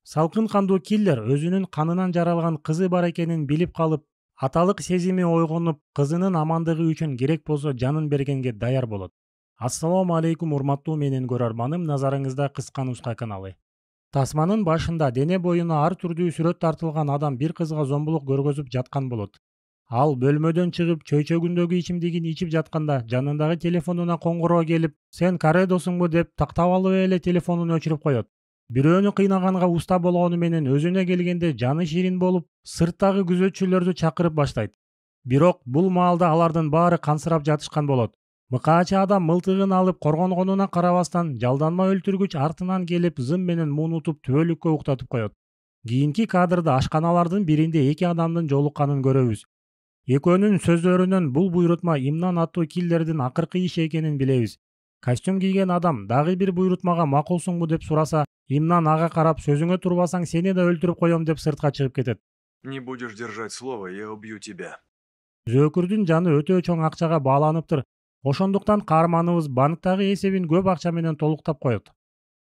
Салкын кандуу киллер өзүнүн канынан жаралган кызы бар экенин билип калып, аталык сезими ойгонуп, кызынын амандыгы үчүн керек болсо жанын бергенге даяр болот. Ассалому алейкум урматтуу менин көрөрманым, назарыңызда кыска нуска каналы. Тасманын башында дене боюна ар түрдүү сүрөт тартылган адам бир кызга зомбулук көргөзүп жаткан болот. Ал бөлмөдөн чыгып чөйчөгүндөгү ичимдигин ичип жатканда жанындагы телефонуна коңгуроо келип, "Сен каредосуңбу?" деп тактап алып эле телефонун өчүрүп коет. Бирөөнү кыйнаганга уста болгону менен өзүнө келгенде жаны ширин болуп, сырттагы күзөтчүлөрдү чакырып баштайт. Бирок бул маалда алардын баары кансырап жатышкан болот. Мыкаачы адам мылтыгын алып коргонгонуна карабастан, жалданма өлтүргүч артынан келип зым менен муунутуп түбөлүккө уктатып коет. Кийинки кадрда ашканалардын биринде эки адамдын жолукканын көрөбүз. Экөөнүн сөздөрүнөн бул буйрутма Имнан аттуу киллердин акыркы иши экенин билебиз. Костюм кийген адам дагы бир буйрутмага макулсуңбу деп сураса, Имнан ага карап, "Сөзүңө турбасаң сени да өлтүрүп коем" деп сыртка чыгып кетет. Не будешь держать слово, я убью тебя. Зөөкүрдүн жаны өтө чоң акчага бааланыптыр. Ошондуктан каарманыбыз банктагы эсебин көп акча менен толуктап коет.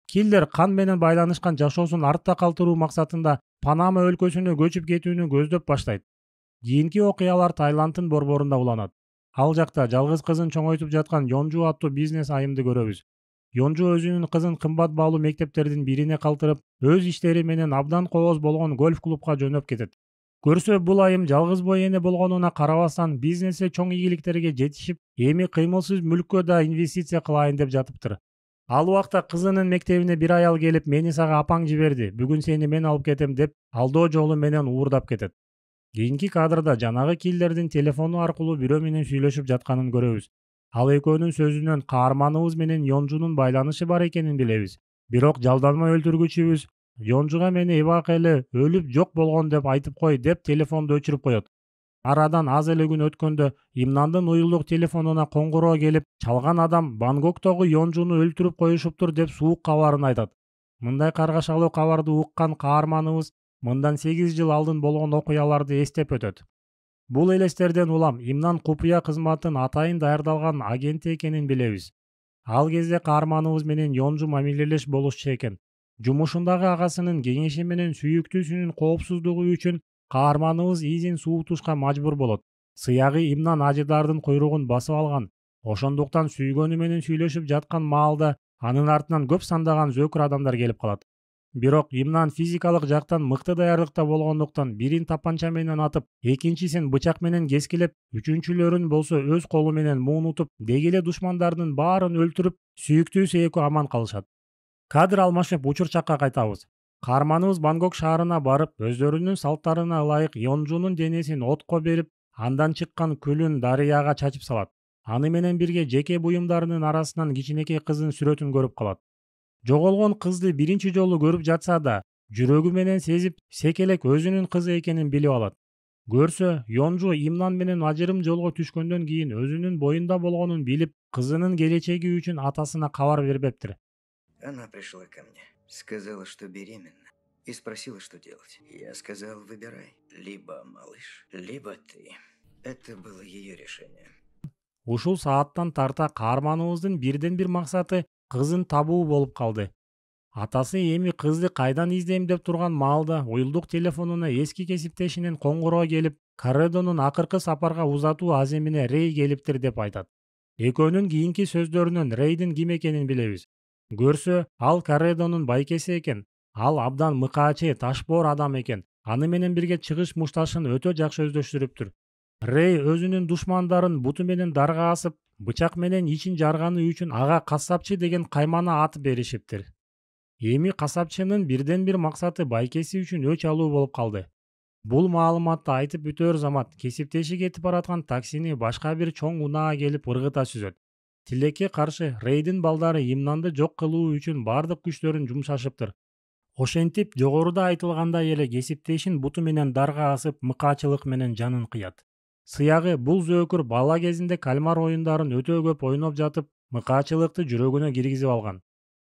Киллер кан менен байланышкан жашоосун артта калтыруу максатында Панама өлкөсүнө көчүп кетүүнү көздөп баштайт. Кийинки окуялар Таиланддын борборунда уланат. Ал жакта жалгыз кызын чоңойтуп жаткан Йонжу аттуу бизнес айымды көрөбүз. Йонжу өзүнүн кызын кымбат баалуу мектептердин бирине калтырып, өз иштери менен абдан кооз болгон гольф клубка жөнөп кетет. Көрсө бул айым жалгыз бой эне болгонуна карабастан, бизнесте чоң ийгиликтерге жетишип, эми кыймылсыз мүлккө да инвестиция кылайын деп жатыптыр. Ал убакта кызынын мектебине бир аял келип, "Мени сага апаң жиберди, бүгүн сени мен алып кетем" деп алдоо жолу менен уурдап кетет. Кийинки кадрда жанагы киллердин телефону аркылуу бирөө менен сүйлөшүп жатканын көрөбүз. Ал экөөнүн сөзүнөн каарманыбыз менен Йонжунун байланышы бар экенин билебиз. Бирок жалданма өлтүргүчүбүз Йонжуга "Мени эбак эле өлүп жок болгон деп айтып кой" деп телефонду өчүрүп коет. Арадан аз эле күн өткөндө Имнандын уюлдук телефонуна коңгуроо келип, чалган адам Бангкоктогу Йонжуну өлтүрүп коюшуптур деп суук кабарын айтат. Мындай каргашалуу кабарды уккан каарманыбыз мындан 8 жыл алдын болгон окуяларды эстеп өтөт. Бул элестерден улам Имнан купуя кызматтын атайын даярдалган агенти экенин билебиз. Ал кезде каарманыбыз менен Йонжу мамилелеш болушчу экен. Жумушундагы агасынын кеңеши менен сүйүктүүсүнүн коопсуздугу үчүн каарманыбыз изин суутушка мажбур болот. Сыягы Имнан ажыдардын куйругун басып алган. Ошондуктан сүйгөнү менен сүйлөшүп жаткан маалда анын артынан көп сандаган зөөкүр адамдар келип калат. Бирок Имнан физикалык жактан мыкты даярдыкта болгондуктан бирин тапанча менен атып, экинчисин бычак менен кескилеп, үчүнчүлөрүн болсо өз колу менен муунутуп, деги эле душмандарынын баарын өлтүрүп, сүйүктүүсү экөө аман калышат. Кадр алмашып учур чакка кайтабыз. Каарманыбыз Бангкок шаарына барып, өздөрүнүн салттарына ылайык Йонжунун денесин отко берип, андан чыккан күлүн дарыяга чачып салат. Аны менен бирге жеке буюмдарынын арасынан кичинекей кыздын сүрөтүн көрүп калат. Жоголгон кызды биринчи жолу көрүп жатса да, жүрөгү менен сезип, секелек өзүнүн кызы экенин билип алат. Көрсө, Йонжу Имнан менен ажырым жолго түшкөндөн кийин өзүнүн боюнда болгонун билип, кызынын келечеги үчүн атасына кабар бербептир. Она пришла ко мне, сказала, что беременна, и спросила, что делать. Я сказал, выбирай, либо малыш, либо ты. Это было ее решение. Ушул сааттан тарта каарманыбыздын бирден бир максаты кызын табуу болуп калды. Атасы эми кызды кайдан издейм деп турган маалда уюлдук телефонуна эски кесиптешинен коңгуроо келип, Карредонун акыркы сапарга узатуу аземине Рей келиптир деп айтат. Экөөнүн кийинки сөздөрүнөн Рейдин ким экенин билебиз. Көрсө, ал Карредонун байкеси экен. Ал абдан мыкаачы, ташбоор адам экен. Аны менен бирге чыгыш мушташын өтө жакшы өздөштүрүптүр. Рей өзүнүн душмандарын буту менен дарга асып, бычак менен ичин жарганы үчүн ага кассапчы деген каймана ат беришиптир. Эми касапчынын бирден бир максаты байкеси үчүн өч алуу болуп калды. Бул маалыматты айтып бүтөөр замат кесиптеши кетип бараткан таксини башка бир чоң унаа келип ыргыта сүзөт. Тилекке каршы Рейдин балдары Имнанды жок кылуу үчүн бардык күчтөрүн жумшашыптыр. Ошентип, жогоруда айтылгандай эле кесиптешин буту менен дарга асып, мыкаачылык менен жанын кыят. Сыягы бул зөөкүр бала кезинде кальмар оюндарын өтө көп ойноп жатып, мыкаачылыкты жүрөгүнө киргизип алган.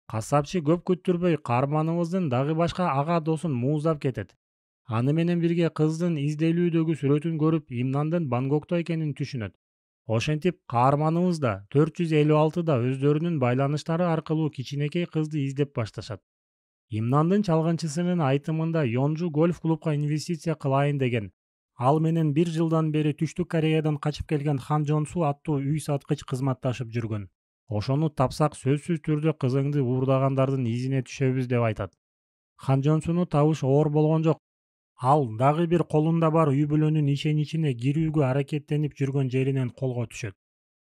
Кассапчы көп күттүрбөй каарманыбыздын дагы башка ага досун мууздап кетет. Аны менен бирге кыздын изделүүдөгү сүрөтүн көрүп, Имнандын Бангкокто экенин түшүнөт. Ошентип, каарманыбыз да 456 да өздөрүнүн байланыштары аркылуу кичинекей кызды издеп башташат. Имнандын чалгынчысынын айтымында Йонжу гольф клубка инвестиция кылайын деген. Ал менен 1 жылдан бери Түштүк Кореядан качып келген Хан Жонсу аттуу үй саткыч кызматташып жүргөн. Ошону тапсак сөзсүз түрдө кызыңды уурдагандардын изине түшөбүз деп айтат. Хан Жонсуну табыш оор болгон жок. Ал дагы бир колунда бар үй бүлөнүн ишеничине кирүүгө аракеттенип жүргөн жеринен колго түшөт.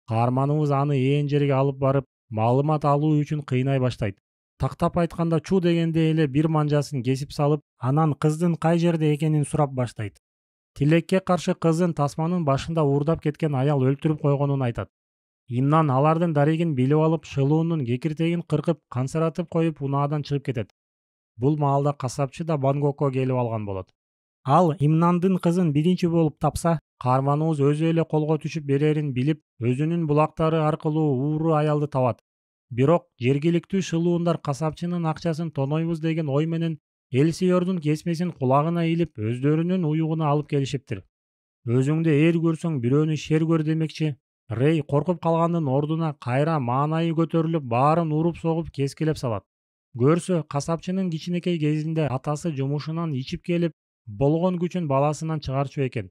Каарманыбыз аны ээн жерге алып барып, маалымат алуу үчүн кыйнай баштайт. Тактап айтканда Чу дегенде эле бир манжасын кесип салып, анан кыздын кай жерде экенин сурап баштайт. Тилекке каршы кызын тасманын башында уурдап кеткен аял өлтүрүп койгонун айтат. Имнан алардын дарегин билип алып, шылуунун кекиртегин кыркып, кансыратып коюп, унаадан чыгып кетет. Бул маалда касапчы да Бангкокко келип алган болот. Ал Имнандын кызын биринчи болуп тапса, каарманыбыз өзү эле колго түшүп берерин билип, өзүнүн булактары аркылуу ууру аялды табат. Бирок жергиликтүү шылуундар касапчынын акчасын тонойбуз деген ой менен Элсиордун кесмесин кулагына илип, өздөрүнүн уюгуна алып келишиптир. Өзүңдү эр көрсөң бирөөнү шер көр демекчи. Рей коркуп калгандын ордуна кайра маанайы көтөрүлүп, баарын уруп согуп кескилеп салат. Көрсө, касапчынын кичинекей кезинде атасы жумушунан ичип келип, болгон күчүн баласынан чыгарчу экен.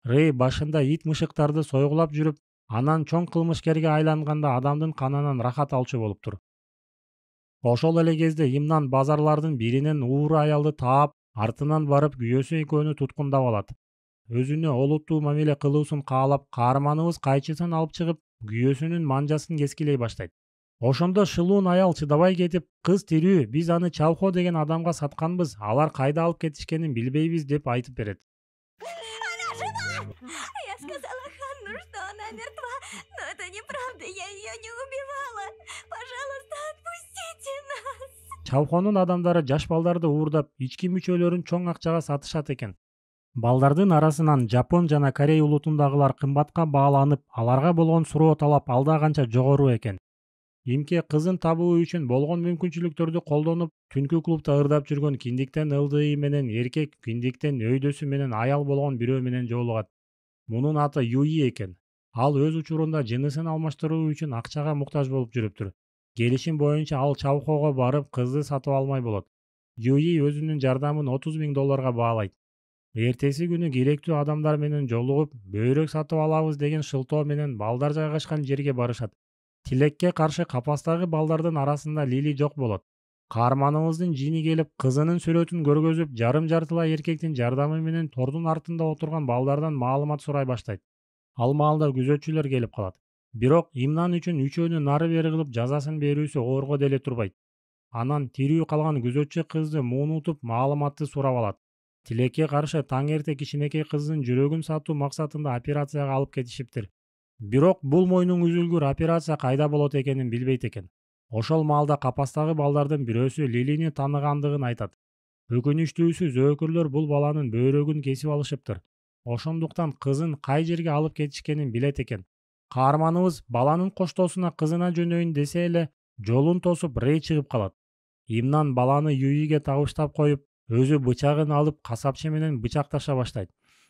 Рей башында ит мышыктарды сойгулап жүрүп, анан чоң кылмышкерге айланганда адамдын канынан рахат алчу болуптур. Ошол эле кезде Имнан базарлардын биринен ууру аялды таап, артынан барып күйөөсү экөөнү туткундап алат. Өзүнө олуттуу мамиле кылуусун каалап, каарманыбыз кайчысын алып чыгып, күйөөсүнүн манжасын кескилей баштайт. Ошондо шылуун аял чыдабай кетип, кыз тирүү, биз аны Чавхо деген адамга сатканбыз, алар кайда алып кетишкенин билбейбиз деп айтып берет. Она жива! Я сказала Ханну, что она мертва, но это неправда, я ее не убивала. Пожалуйста, отпустите нас. Чавхонун адамдары жаш балдарды уурдап, ички мүчөлөрүн чоң акчага сатышат экен. Балдардын арасынан Жапон жана Корей улутундагылар кымбатка бааланып, аларга болгон суроо талап алда канча жогору экен. Имке кызын табуу үчүн болгон мүмкүнчүлүктөрдү колдонуп, түнкү клубда ырдап жүргөн киндиктен ылдыйы менен эркек, киндиктен өйдөсү менен аял болгон бирөө менен жолугат. Мунун аты Юи экен. Ал өз учурунда жынысын алмаштыруу үчүн акчага муктаж болуп жүрүптүр. Келишим боюнча ал Чавхого барып, кызды сатып алмай болот. Юи өзүнүн жардамын $30,000 баалайт. Эртеси күнү керектүү адамдар менен жолугуп, бөйрөк сатып алабыз деген шылтоо менен балдар жайгашкан жерге барышат. Тилекке каршы капастагы балдардын арасында Лили жок болот. Каарманыбыздын жини келип, кызынын сүрөтүн көргөзүп, жарым-жартылай эркектин жардамы менен тордун артында отурган балдардан маалымат сурай баштайт. Ал маалда күзөтчүлөр келип калат. Бирок Имнан үчүн үчөөнү нары-бери кылып жазасын берүүсү оорго деле турбайт. Анан тирүү калган күзөтчү кызды муунутуп, маалыматты сурап алат. Тилекке каршы таң эрте кичинекей кыздын жүрөгүн сатуу максатында операцияга алып кетишиптир. Бирок бул мойнуң үзүлгүр операция кайда болот экенин билбейт экен. Ошол маалда капастагы балдардын бирөөсү Лилини тааныгандыгын айтат. Өкүнүчтүүсү зөөкүрлөр бул баланын бөйрөгүн кесип алышыптыр. Ошондуктан кызын кай жерге алып кетишкенин билет экен. Каарманыбыз баланын коштоосуна кызына жөнөйүн десе эле, жолун тосуп Рей чыгып калат. Имнан баланы Юиге табыштап коюп, өзү бычагын алып касапчы менен бычакташа баштайт.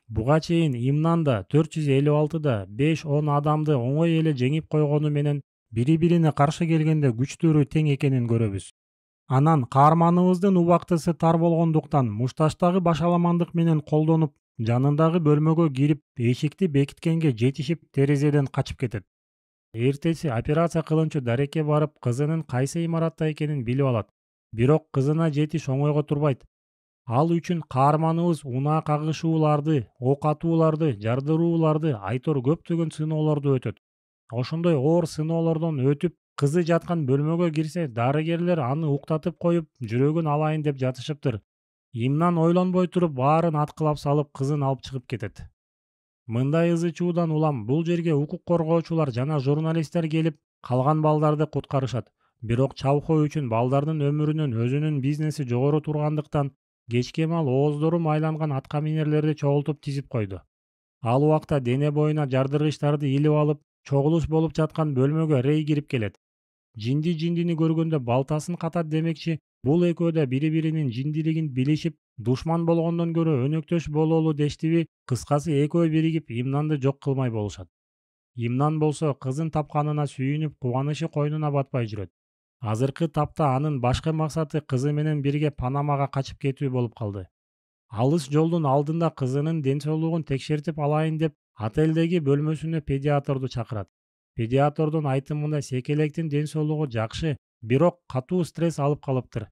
Буга чейин Имнан да 456да 5-10 адамды оңой эле жеңип койгону менен бири-бирине каршы келгенде күчтөрү тең экенин көрөбүз. Анан каарманыбыздын убактысы тар болгондуктан мушташтагы башаламандык менен колдонуп, жанындагы бөлмөгө кирип, эшикти бекиткенге жетишип, терезеден качып кетет. Эртеси операция кылынчу дарекке барып, кызынын кайсы имаратта экенин билип алат. Бирок кызына жетиш оңойго турбайт. Ал үчүн каарманыбыз унаа кагышууларды, ок атууларды, жардырууларды, айтор көптөгөн сыноолорду өтөт. Ошондой оор сыноолордон өтүп, кызы жаткан бөлмөгө кирсе, дарыгерлер аны уктатып коюп, жүрөгүн алайын деп жатышыптыр. Имнан ойлонбой туруп, баарын аткылап салып, кызын алып чыгып кетет. Мындай ызы чуудан улам бул жерге укук коргоочулар жана журналисттер келип, калган балдарды куткарышат. Бирок Чавхо үчүн балдардын өмүрүнөн өзүнүн бизнеси жогору тургандыктан, кечке маал ооздору майланган атка минерлерди чогултуп тизип койду. Ал убакта дене боюна жардыргычтарды илип алып, чогулуш болуп жаткан бөлмөгө Рей кирип келет. Жиндини көргөндө балтасын катат демекчи, бул экөө да бири-биринин жиндилигин билишип, душман болгондон көрө өнөктөш бололу дештиби, кыскасы экөө биригип Имнанды жок кылмай болушат. Имнан болсо кызын тапканына сүйүнүп, кубанышы койнуна батпай жүрөт. Азыркы тапта анын башкы максаты кызы менен бирге Панамага качып кетүү болуп калды. Алыс жолдун алдында кызынын ден соолугун текшертип алайын деп отелдеги бөлмөсүнө педиатрду чакырат. Педиатрдун айтымында Секелектин ден соолугу жакшы, бирок катуу стресс алып калыптыр.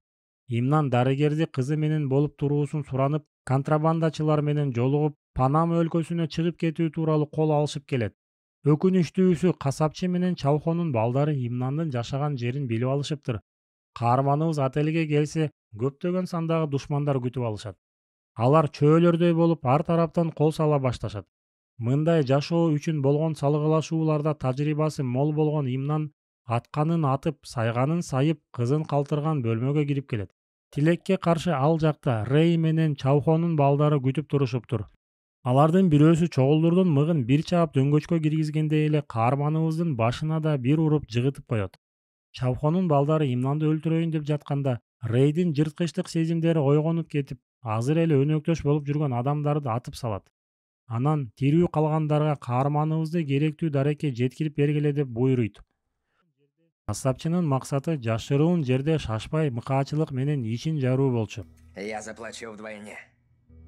Имнан дарыгерди кызы менен болуп туруусун суранып, контрабандачылар менен жолугуп, Панама өлкөсүнө чыгып кетүү тууралуу кол алышып келет. Өкүнүчтүүсү касапчы менен Чавхонун балдары Имнандын жашаган жерин билип алышыптыр. Каарманыбыз отелге келсе, көптөгөн сандагы душмандар күтүп алышат. Алар чөөлөрдөй болуп ар тараптан кол сала башташат. Мындай жашоо үчүн болгон салгылашууларда тажрыйбасы мол болгон Имнан атканын атып, сайганын сайып, кызын калтырган бөлмөгө кирип келет. Тилекке каршы ал жакта Рэй менен Чавхонун балдары күтүп турушуптур. Алардын бирөөсү чогулдурдун мыгын бир чаап дөңгөчкө киргизгенде эле каарманыбыздын башына да бир уруп жыгытып коет. Чавхонун балдары Имнанды өлтүрөйүн деп жатканда Рейдин жырткычтык сезимдери ойгонуп кетип, азыр эле өнөктөш болуп жүргөн адамдарды атып салат. Анан тирүү калгандарга каарманыбызды керектүү дарекке жеткирип бергиле деп буйруйт. Касапчынын максаты жашыруун жерде шашпай мыкаачылык менен ишин жаруу болчу. Я заплачу вдвойне.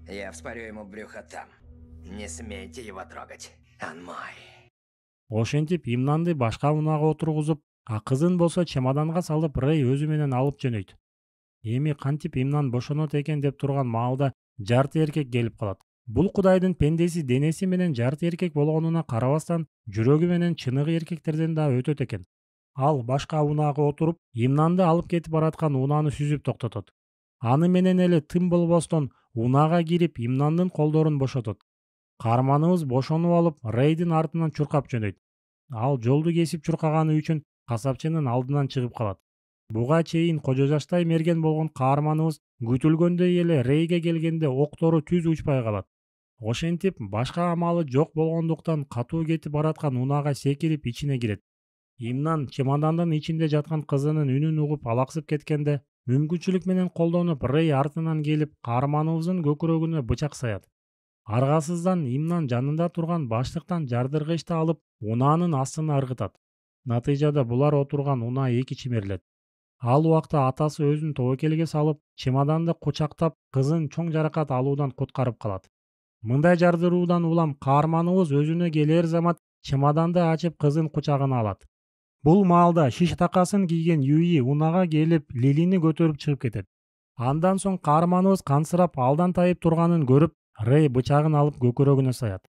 Я вспорю ему брюхо там. Не смейте его трогать. Он мой. Ошентип Имнанды башка унаага отургузуп, кызын болсо чемоданга салып Рэй өзү менен алып жөнөйт. Эми кантип Имнан бошонот экен деп турган маалда жарты эркек келип калат. Бул кудайдын пендеси денеси менен жарты эркек болгонуна карабастан, жүрөгү менен чыныгы эркектерден да өтөт экен. Ал башка унаага отуруп, Имнанды алып кетип бараткан унааны сүзүп токтотот. Аны менен эле тым болбостон унаага кирип Имнандын колдорун бошотот. Каарманыбыз бошонуп алып, Рейдин артынан чуркап жөнөйт. Ал жолду кесип чуркаганы үчүн касапчынын алдынан чыгып калат. Буга чейин кожо жаштай мерген болгон каарманыбыз күтүлгөндөй эле Рейге келгенде октору түз учпай калат. Ошентип башка амалы жок болгондуктан катуу кетип бараткан унаага секирип ичине кирет. Имнан чемодандын ичинде жаткан кызынын үнүн угуп алаксып кеткенде, мүмкүнчүлүк менен колдонуп Рей артынан келип каарманыбыздын көкүрөгүнө бычак саят. Аргасыздан Имнан жанында турган баштыктан жардыргычты алып, унаанын астына ыргытат. Натыйжада булар отурган унаа эки чимерилет. Ал убакта атасы өзүн тобокелге салып, чемоданды кучактап, кызын чоң жаракат алуудан куткарып калат. Мындай жардыруудан улам каарманыбыз өзүнө келер замат чемоданды ачып кызын кучагына алат. Бул маалда шиш такасын кийген Юи унаага келип, Лилини көтөрүп чыгып кетет. Андан соң каарманыбыз кансырап алдан тайып турганын көрүп, Рэй бычагын алып көкүрөгүнө саят.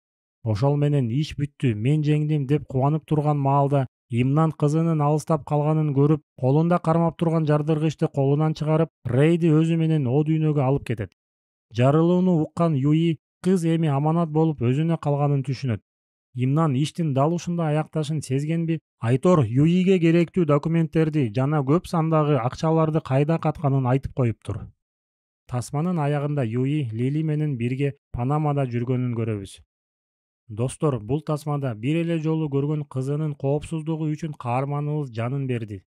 Ошол менен иш бүттү, мен жеңдим деп кубанып турган маалда Имнан кызынын алыстап калганын көрүп, колунда кармап турган жардыргычты колунан чыгарып, Рейди өзү менен о дүйнөгө алып кетет. Жарылууну уккан Юи кыз эми аманат болуп өзүнө калганын түшүнөт. Имнан иштин дал ушундай аякташын сезгенби, Айтор Юиге керектүү документтерди жана көп сандагы акчаларды кайда катканын айтып коюптур. Тасманын аягында Юи Лили менен бирге Панамада жүргөнүн көрөбүз. Достор, бул тасмада бир эле жолу көргөн кызынын коопсуздугу үчүн каарманыбыз жанын берди.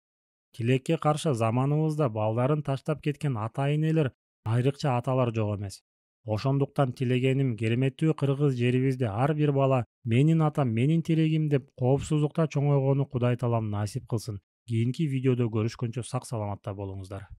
Тилекке каршы заманыбызда балдарын таштап кеткен ата-энелер, айрыкча аталар жок эмес. Ошондуктан тилегеним, кереметтүү кыргыз жерибизде ар бир бала менин атам, менин тилегим деп коопсуздукта чоңойгону Кудай таалам насип кылсын. Кийинки видеодо көрүшкөнчө сак саламатта болуңуздар.